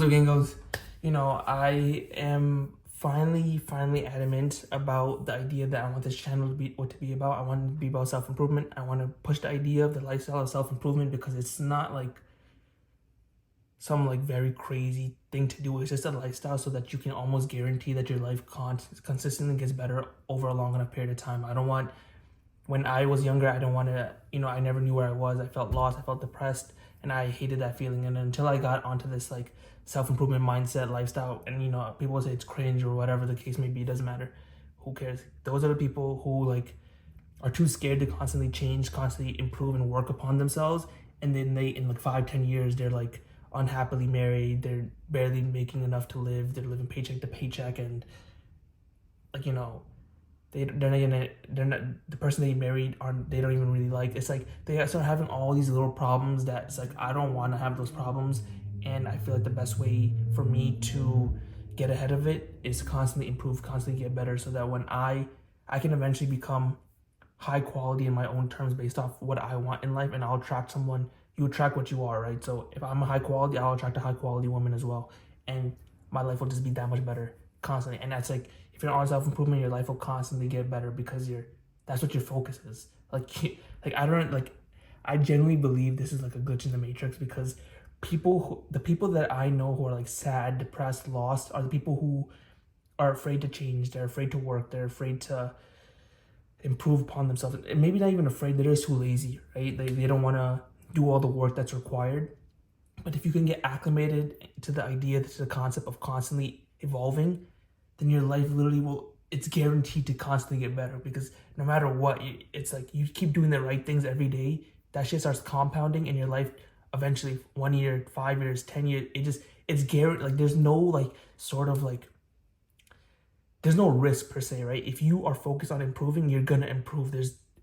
So Gingos, I am finally adamant about the idea that I want this channel to be what to be about. I want it to be about self-improvement. I want to push the idea of the lifestyle of self-improvement because it's not like some like very crazy thing to do. It's just a lifestyle so that you can almost guarantee that your life consistently gets better over a long enough period of time. I don't want when I was younger, I don't want to, I never knew where I was. I felt lost, I felt depressed, and I hated that feeling. And until I got onto this like self-improvement mindset lifestyle, and people say it's cringe or whatever the case may be, it doesn't matter. Who cares? Those are the people who like are too scared to constantly change, constantly improve and work upon themselves. And then they, in like 5-10 years, they're like unhappily married, they're barely making enough to live, they're living paycheck to paycheck, and like, they're not the person they married aren't they don't even really like. It's like they start having all these little problems that it's like I don't want to have those problems. And I feel like the best way for me to get ahead of it is to constantly improve, constantly get better, so that when I can eventually become high quality in my own terms based off what I want in life. And I'll attract someone. You attract what you are, right? So if I'm a high quality, I'll attract a high quality woman as well, and my life will just be that much better constantly. And that's like, if you're on self-improvement, your life will constantly get better because that's what your focus is. I genuinely believe this is like a glitch in the matrix, because the people that I know who are like sad, depressed, lost, are the people who are afraid to change. They're afraid to work. They're afraid to improve upon themselves. And maybe not even afraid, they're just too lazy, right? They don't want to do all the work that's required. But if you can get acclimated to the idea, to the concept of constantly evolving, then your life literally it's guaranteed to constantly get better. Because no matter what, it's like you keep doing the right things every day, that shit starts compounding in your life. Eventually 1 year, 5 years, 10 years, it's guaranteed. Like there's no like sort of like there's no risk per se, right? If you are focused on improving, you're gonna improve.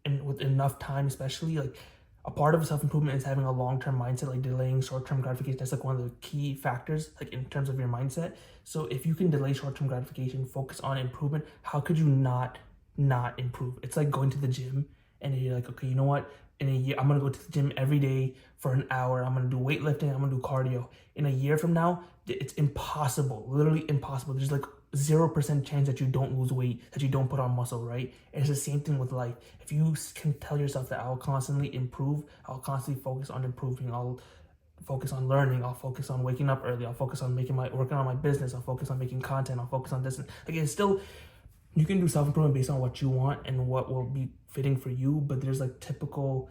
And with enough time, especially, like a part of self-improvement is having a long-term mindset, like delaying short-term gratification. That's like one of the key factors, like in terms of your mindset. So if you can delay short-term gratification, focus on improvement, how could you not improve? It's like going to the gym and you're like, okay, you know what? In a year, I'm gonna go to the gym every day for an hour. I'm gonna do weightlifting, I'm gonna do cardio. In a year from now, it's impossible, literally impossible. There's like 0% chance that you don't lose weight, that you don't put on muscle, right? And it's the same thing with life. If you can tell yourself that I'll constantly improve, I'll constantly focus on improving, I'll focus on learning, I'll focus on waking up early, I'll focus on working on my business, I'll focus on making content, I'll focus on this. Like, it's still, you can do self-improvement based on what you want and what will be fitting for you, but there's like typical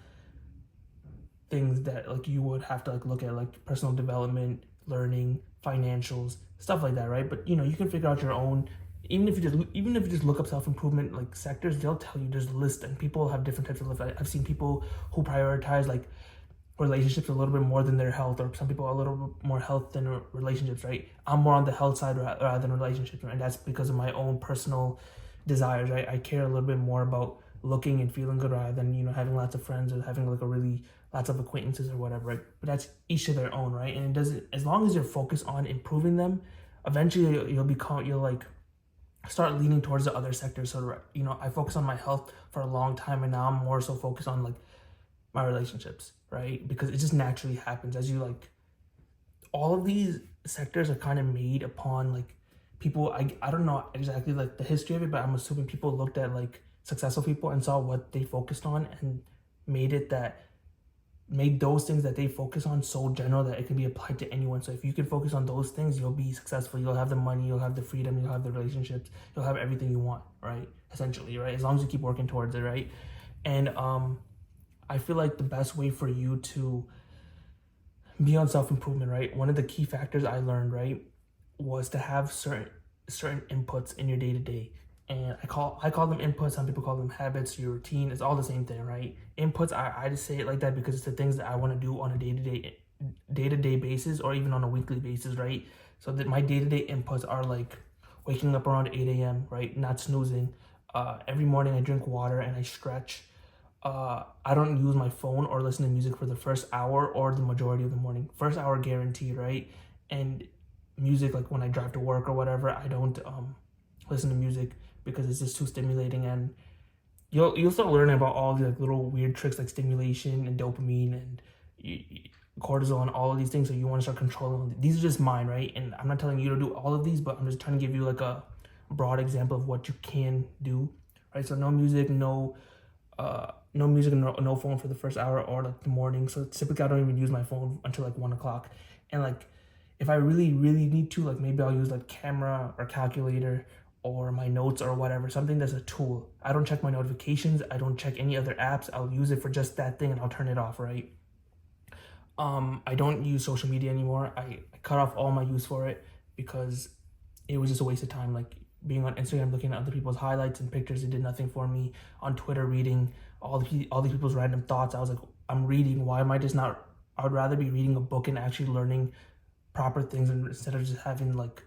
things that like you would have to like look at, like personal development, learning, financials, stuff like that, right? But you can figure out your own. Even if you just look up self-improvement like sectors, they'll tell you there's a list, and people have different types of life. I've seen people who prioritize like relationships a little bit more than their health, or some people are a little bit more health than relationships, right? I'm more on the health side rather than relationships, and that's because of my own personal desires, right? I care a little bit more about looking and feeling good rather than having lots of friends or having like lots of acquaintances or whatever, right? But that's each to their own, right? And it doesn't, as long as you're focused on improving them, eventually you'll like start leaning towards the other sectors. So I focus on my health for a long time, and now I'm more so focused on like my relationships, right? Because it just naturally happens as you like, all of these sectors are kind of made upon like people. I don't know exactly like the history of it, but I'm assuming people looked at like successful people and saw what they focused on and made those things that they focus on so general that it can be applied to anyone. So if you can focus on those things, you'll be successful. You'll have the money, you'll have the freedom, you'll have the relationships, you'll have everything you want, right? Essentially, right? As long as you keep working towards it, right? And I feel like the best way for you to be on self-improvement, right? One of the key factors I learned, right, was to have certain inputs in your day-to-day. And I call them inputs. Some people call them habits, your routine. It's all the same thing, right? Inputs, I just say it like that because it's the things that I want to do on a day-to-day basis, or even on a weekly basis, right? So that my day-to-day inputs are like waking up around 8 a.m., right? Not snoozing. Every morning I drink water and I stretch. I don't use my phone or listen to music for the first hour or the majority of the morning. First hour guaranteed, right? And music, like when I drive to work or whatever, I don't listen to music because it's just too stimulating. And you'll start learning about all the like little weird tricks like stimulation and dopamine, and cortisol and all of these things, so you want to start controlling. These are just mine, right? And I'm not telling you to do all of these, but I'm just trying to give you like a broad example of what you can do, right? So no music, no music, no phone for the first hour or like the morning. So typically I don't even use my phone until like 1 o'clock. And like if I really need to, like maybe I'll use like camera or calculator or my notes or whatever, something that's a tool. I don't check my notifications, I don't check any other apps. I'll use it for just that thing and I'll turn it off, right? I don't use social media anymore. I cut off all my use for it because it was just a waste of time. Like being on Instagram, looking at other people's highlights and pictures, it did nothing for me. On Twitter, reading all these people's random thoughts, I was like, I'm reading. Why am I just not? I would rather be reading a book and actually learning proper things, and instead of just having like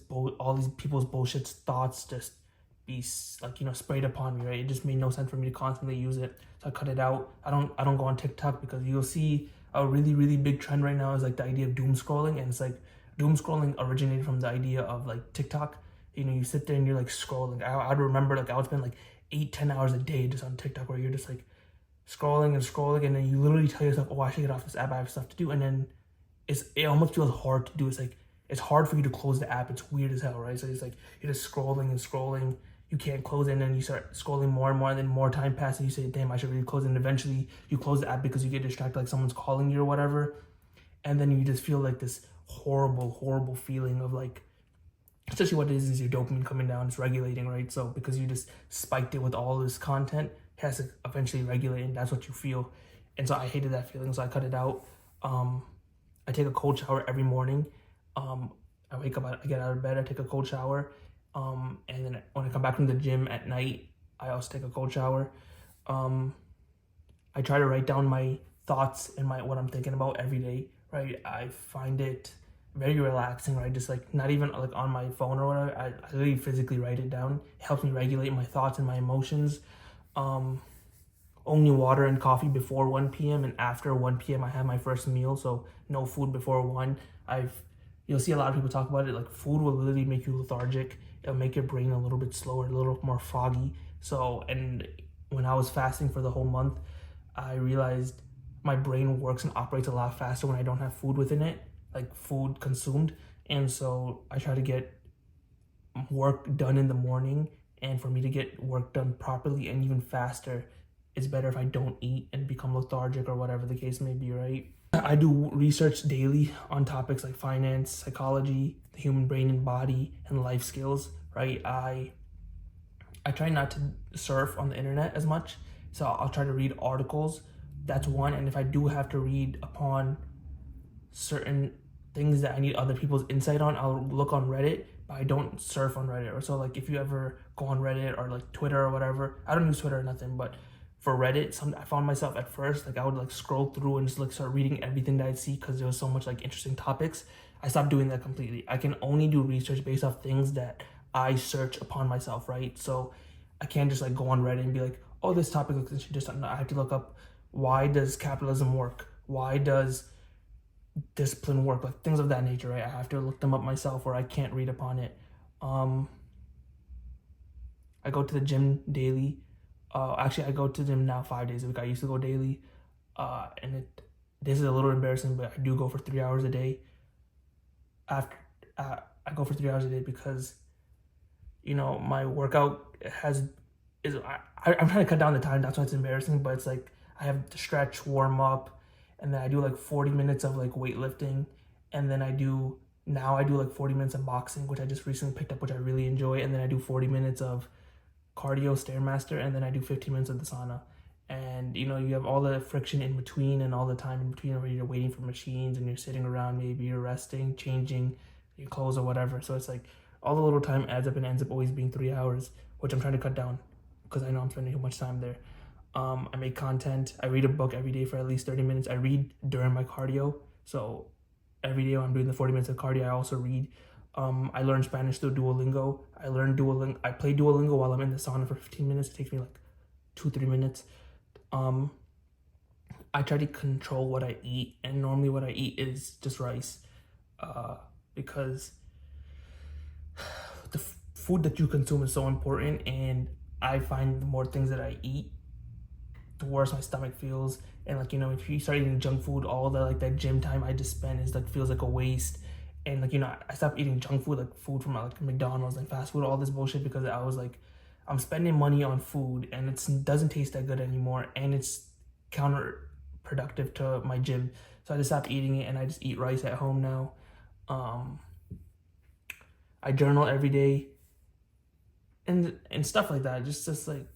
all these people's bullshit thoughts just be like, sprayed upon me, right? It just made no sense for me to constantly use it, so I cut it out. I don't go on TikTok because you'll see a really big trend right now is like the idea of doom scrolling, and it's like doom scrolling originated from the idea of like TikTok. You sit there and you're like scrolling. I'd remember like I would spend like 8-10 hours a day just on TikTok, where you're just like scrolling and then you literally tell yourself, oh, I should get off this app, I have stuff to do, and then it almost feels hard to do. It's like it's hard for you to close the app. It's weird as hell, right? So it's like you're just scrolling and scrolling. You can't close it, and then you start scrolling more and more, and then more time passes. You say, damn, I should really close it. And eventually you close the app because you get distracted, like someone's calling you or whatever. And then you just feel like this horrible feeling of like, especially what it is your dopamine coming down, it's regulating, right? So because you just spiked it with all this content, it has to eventually regulate, and that's what you feel. And so I hated that feeling, so I cut it out. I take a cold shower every morning. I wake up, I get out of bed, I take a cold shower. And then when I come back from the gym at night, I also take a cold shower. I try to write down my thoughts and what I'm thinking about every day, right? I find it very relaxing, right? Just like not even like on my phone or whatever. I really physically write it down. It helps me regulate my thoughts and my emotions. Only water and coffee before 1 p.m. and after 1 p.m. I have my first meal, so no food before 1. You'll see a lot of people talk about it, like food will literally make you lethargic. It'll make your brain a little bit slower, a little more foggy. So, and when I was fasting for the whole month, I realized my brain works and operates a lot faster when I don't have food within it, like food consumed. And so I try to get work done in the morning, and for me to get work done properly and even faster, it's better if I don't eat and become lethargic or whatever the case may be, right? I do research daily on topics like finance, psychology, the human brain and body, and life skills, right? I try not to surf on the internet as much, so I'll try to read articles. That's one. And if I do have to read upon certain things that I need other people's insight on, I'll look on Reddit, but I don't surf on Reddit. Or so like if you ever go on Reddit or like Twitter or whatever, I don't use Twitter or nothing, but for Reddit, I found myself at first, like I would like scroll through and just like start reading everything that I'd see because there was so much like interesting topics. I stopped doing that completely. I can only do research based off things that I search upon myself, right? So I can't just like go on Reddit and be like, oh, this topic looks interesting. No, I have to look up, why does capitalism work? Why does discipline work? Like things of that nature, right? I have to look them up myself, or I can't read upon it. I go to the gym daily. Actually, I go to the gym now 5 days a week. I used to go daily, and this is a little embarrassing, but I do go for 3 hours a day. I go for 3 hours a day because, my workout I'm trying to cut down the time. That's why it's embarrassing. But it's like I have to stretch, warm up, and then I do like 40 minutes of like weightlifting, and then I do like 40 minutes of boxing, which I just recently picked up, which I really enjoy, and then I do 40 minutes of cardio Stairmaster, and then I do 15 minutes of the sauna. And you have all the friction in between and all the time in between where you're waiting for machines and you're sitting around, maybe you're resting, changing your clothes or whatever. So it's like all the little time adds up and ends up always being 3 hours, which I'm trying to cut down because I know I'm spending too much time there. I make content. I read a book every day for at least 30 minutes. I read during my cardio. So every day when I'm doing the 40 minutes of cardio, I also read. I learned Spanish through Duolingo. I play Duolingo while I'm in the sauna for 15 minutes. It takes me like 2-3 minutes. I try to control what I eat, and normally what I eat is just rice, because the food that you consume is so important, and I find the more things that I eat, the worse my stomach feels. And like, you know, if you start eating junk food, all the like that gym time I just spend is like feels like a waste. And like, you know, I stopped eating junk food, like food from like McDonald's, like fast food, all this bullshit, because I was like, I'm spending money on food and it doesn't taste that good anymore, and it's counterproductive to my gym. So I just stopped eating it and I just eat rice at home now. I journal every day and stuff like that. Just like,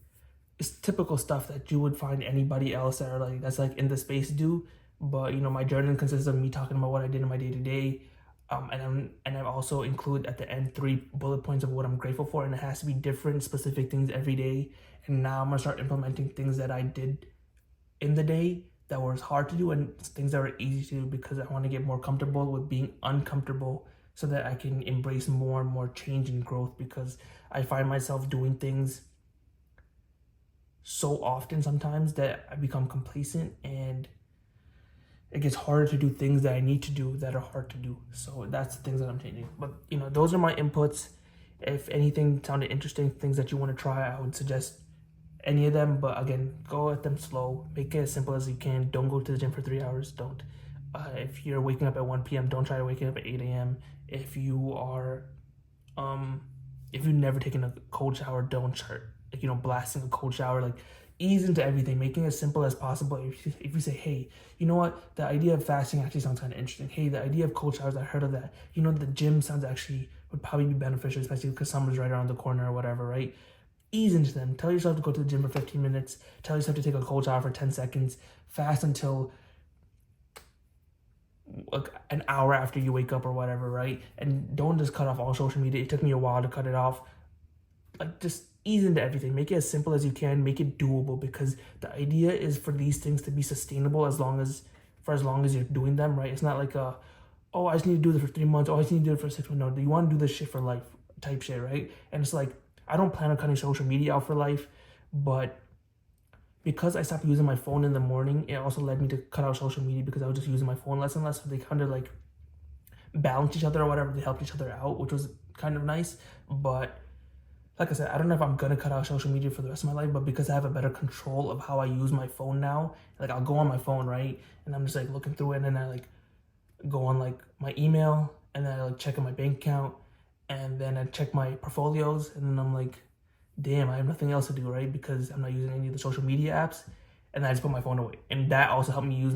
it's typical stuff that you would find anybody else that are like that's like in the space do. But you know, my journaling consists of me talking about what I did in my day to day, and I also include at the end 3 bullet points of what I'm grateful for, and it has to be different, specific things every day. And now I'm gonna start implementing things that I did in the day that was hard to do and things that were easy to do, because I want to get more comfortable with being uncomfortable so that I can embrace more and more change and growth, because I find myself doing things so often sometimes that I become complacent, and it gets harder to do things that I need to do that are hard to do. So that's the things that I'm changing. But you know, those are my inputs. If anything sounded interesting, things that you want to try, I would suggest any of them. But again, go at them slow. Make it as simple as you can. Don't go to the gym for 3 hours. Don't. If you're waking up at 1 p.m., don't try to wake up at 8 a.m. If you are, if you've never taken a cold shower, don't start, like, you know, blasting a cold shower. Like, ease into everything, making it as simple as possible. If you say, hey, you know what, the idea of fasting actually sounds kind of interesting. Hey, the idea of cold showers, I heard of that. You know, the gym sounds actually would probably be beneficial, especially because summer's right around the corner or whatever, right? Ease into them. Tell yourself to go to the gym for 15 minutes. Tell yourself to take a cold shower for 10 seconds. Fast until like an hour after you wake up or whatever, right? And don't just cut off all social media. It took me a while to cut it off. Like, just ease into everything. Make it as simple as you can. Make it doable, because the idea is for these things to be sustainable as long as you're doing them, right? It's not like oh, I just need to do this for 3 months. Oh, I just need to do it for 6 months. No, you want to do this shit for life type shit, right? And it's like, I don't plan on cutting social media out for life, but because I stopped using my phone in the morning, it also led me to cut out social media, because I was just using my phone less and less. So they kind of like balance each other or whatever. They helped each other out, which was kind of nice. But like I said, I don't know if I'm gonna cut out social media for the rest of my life, but because I have a better control of how I use my phone now, like I'll go on my phone, right? And I'm just like looking through it, and then I like go on like my email, and then I like check in my bank account, and then I check my portfolios, and then I'm like, damn, I have nothing else to do, right? Because I'm not using any of the social media apps, and I just put my phone away. And that also helped me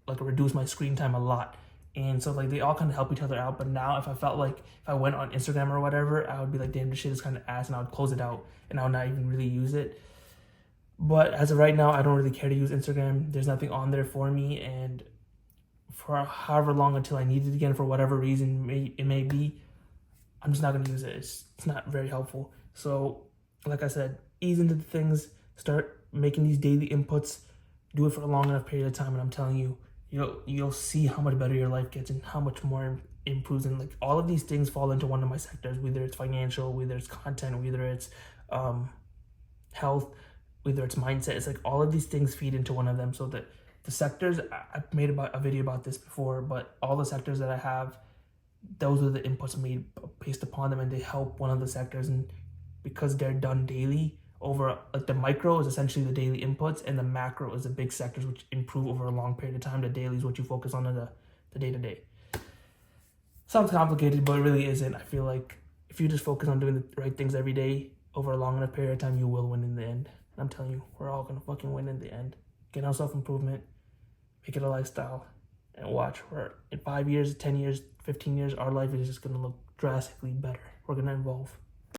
reduce my screen time a lot. And so like they all kind of help each other out. But now if I felt like if I went on Instagram or whatever, I would be like, damn, this shit is kind of ass, and I would close it out and I would not even really use it. But as of right now, I don't really care to use Instagram. There's nothing on there for me, and for however long until I need it again for whatever reason it may be, I'm just not gonna use it. It's not very helpful. So like I said, ease into the things, start making these daily inputs, do it for a long enough period of time, and I'm telling you, you'll see how much better your life gets and how much more improves. And like all of these things fall into one of my sectors, whether it's financial, whether it's content, whether it's health, whether it's mindset. It's like all of these things feed into one of them. So that the sectors, I've made a video about this before, but all the sectors that I have, those are the inputs made based upon them, and they help one of the sectors. And because they're done daily, over like the micro is essentially the daily inputs, and the macro is the big sectors which improve over a long period of time. The daily is what you focus on in the day-to-day. Sounds complicated, but it really isn't. I feel like if you just focus on doing the right things every day over a long enough period of time, you will win in the end. And I'm telling you, we're all gonna fucking win in the end. Get on self-improvement, make it a lifestyle, and watch where in 5 years, 10 years, 15 years, our life is just gonna look drastically better. We're gonna evolve.